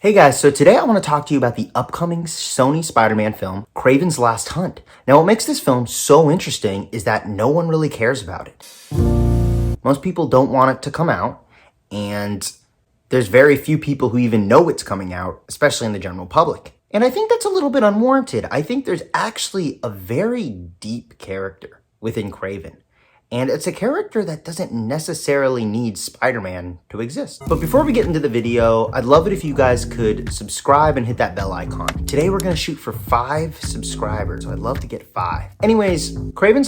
Hey guys, so today I want to talk to you about the upcoming Sony Spider-Man film, Kraven's Last Hunt. Now what makes this film so interesting is that no one really cares about it. Most people don't want it to come out, and there's very few people who even know it's coming out, especially in the general public. And I think that's a little bit unwarranted. I think there's actually a very deep character within Kraven. And it's a character that doesn't necessarily need Spider-Man to exist. But before we get into the video, I'd love it if you guys could subscribe and hit that bell icon. Today we're gonna shoot for 5 subscribers, so I'd love to get 5. Anyways, Kraven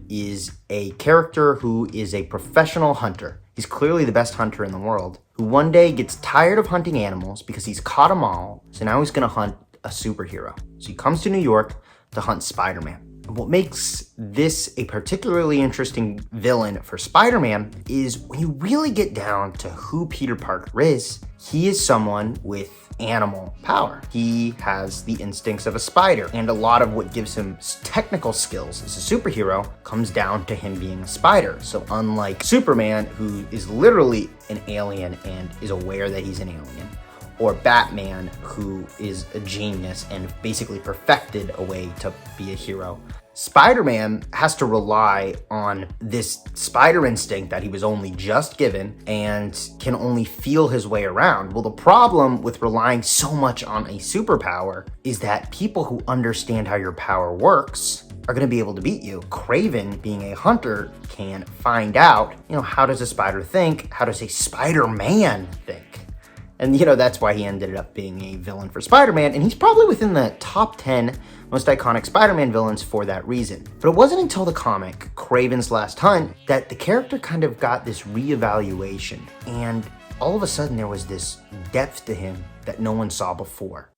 is a character who is a professional hunter. He's clearly the best hunter in the world, who one day gets tired of hunting animals because he's caught them all, so now he's gonna hunt a superhero. So he comes to New York to hunt Spider-Man. What makes this a particularly interesting villain for Spider-Man is when you really get down to who Peter Parker is, he is someone with animal power. He has the instincts of a spider, and a lot of what gives him technical skills as a superhero comes down to him being a spider. So unlike Superman, who is literally an alien and is aware that he's an alien, or Batman, who is a genius and basically perfected a way to be a hero, Spider-Man has to rely on this spider instinct that he was only just given and can only feel his way around. Well, the problem with relying so much on a superpower is that people who understand how your power works are going to be able to beat you. Kraven, being a hunter, can find out, how does a spider think? How does a Spider-Man think? And that's why he ended up being a villain for Spider-Man, and he's probably within the top 10 most iconic Spider-Man villains for that reason. But it wasn't until the comic, Kraven's Last Hunt, that the character kind of got this reevaluation, and all of a sudden there was this depth to him that no one saw before.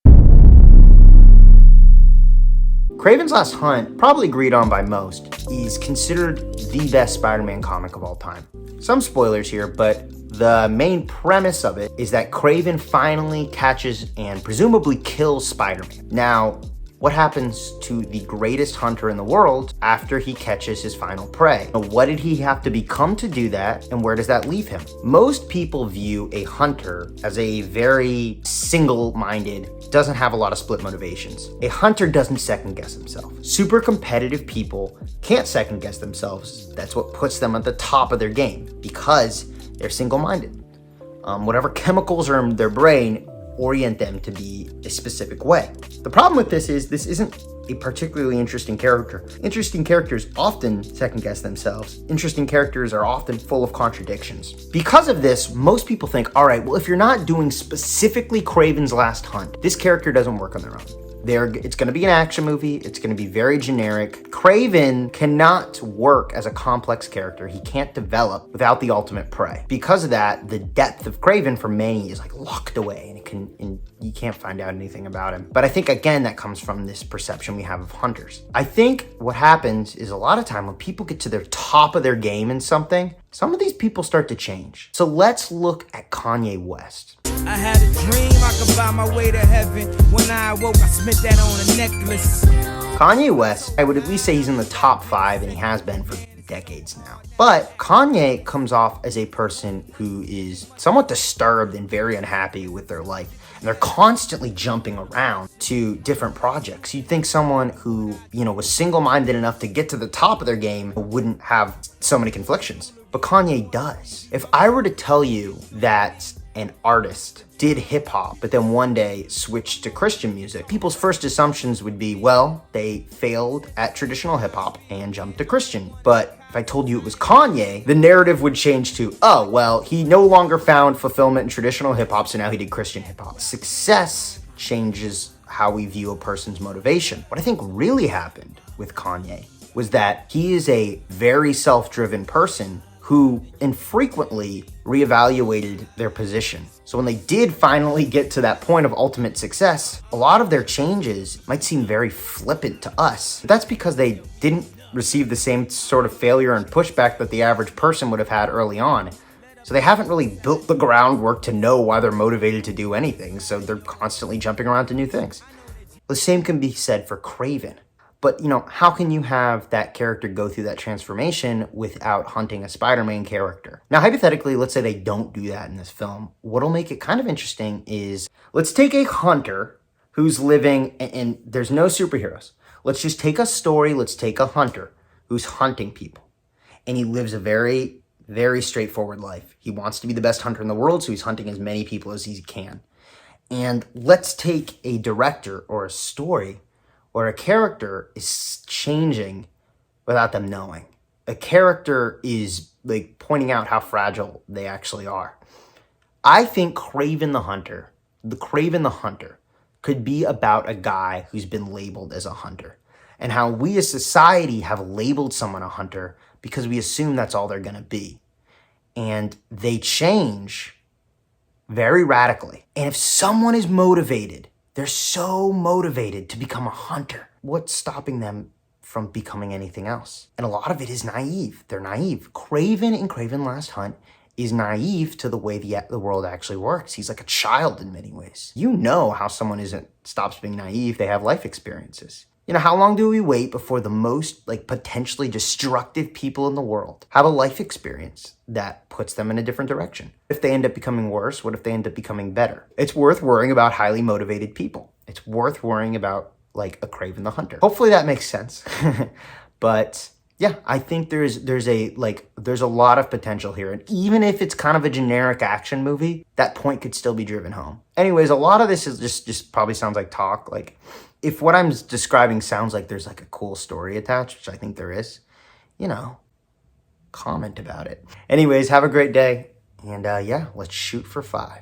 Kraven's Last Hunt, probably agreed on by most, is considered the best Spider-Man comic of all time. Some spoilers here, but the main premise of it is that Kraven finally catches and presumably kills Spider-Man. Now, what happens to the greatest hunter in the world after he catches his final prey? What did he have to become to do that, and where does that leave him? Most people view a hunter as a very single-minded, doesn't have a lot of split motivations. A hunter doesn't second-guess himself. Super competitive people can't second-guess themselves. That's what puts them at the top of their game, because they're single-minded. Whatever chemicals are in their brain orient them to be a specific way. The problem with this isn't a particularly interesting character. Interesting characters often second-guess themselves. Interesting characters are often full of contradictions. Because of this, most people think, all right, well, if you're not doing specifically Kraven's Last Hunt, this character doesn't work on their own. It's going to be an action movie. It's going to be very generic. Kraven cannot work as a complex character. He can't develop without the ultimate prey. Because of that, the depth of Kraven for many is like locked away, and you can't find out anything about him. But I think, again, that comes from this perception we have of hunters. I think what happens is a lot of time when people get to their top of their game in something, some of these people start to change. So let's look at Kanye West. I had a dream I could buy my way to heaven. When I awoke, I spent that on a necklace. Kanye West, I would at least say he's in the top 5, and he has been for decades now. But Kanye comes off as a person who is somewhat disturbed and very unhappy with their life. And they're constantly jumping around to different projects. You'd think someone who, was single-minded enough to get to the top of their game wouldn't have so many conflictions. But Kanye does. If I were to tell you that an artist did hip-hop, but then one day switched to Christian music, people's first assumptions would be, well, they failed at traditional hip-hop and jumped to Christian. But if I told you it was Kanye, the narrative would change to, oh, well, he no longer found fulfillment in traditional hip-hop, so now he did Christian hip-hop. Success changes how we view a person's motivation. What I think really happened with Kanye was that he is a very self-driven person who infrequently reevaluated their position. So when they did finally get to that point of ultimate success, a lot of their changes might seem very flippant to us. But that's because they didn't receive the same sort of failure and pushback that the average person would have had early on. So they haven't really built the groundwork to know why they're motivated to do anything, so they're constantly jumping around to new things. The same can be said for Kraven. But, how can you have that character go through that transformation without hunting a Spider-Man character? Now, hypothetically, let's say they don't do that in this film. What'll make it kind of interesting is, let's take a hunter who's living, and there's no superheroes. Let's just take a story, let's take a hunter who's hunting people. And he lives a very, very straightforward life. He wants to be the best hunter in the world, so he's hunting as many people as he can. And let's take a director or a story where a character is changing without them knowing. A character is like pointing out how fragile they actually are. I think Kraven the Hunter could be about a guy who's been labeled as a hunter, and how we as society have labeled someone a hunter because we assume that's all they're gonna be. And they change very radically. And if someone is motivated, they're so motivated to become a hunter, what's stopping them from becoming anything else? And a lot of it is naive. They're naive. Kraven in Kraven Last Hunt is naive to the way the world actually works. He's like a child in many ways. You know how someone stops being naive. They have life experiences. How long do we wait before the most potentially destructive people in the world have a life experience that puts them in a different direction? If they end up becoming worse, what if they end up becoming better? It's worth worrying about highly motivated people. It's worth worrying about a Kraven the Hunter. Hopefully that makes sense. But yeah, I think there's a lot of potential here. And even if it's kind of a generic action movie, that point could still be driven home. Anyways, a lot of this is just probably sounds like talk. If what I'm describing sounds like there's a cool story attached, which I think there is, comment about it. Anyways, have a great day. And yeah, let's shoot for 5.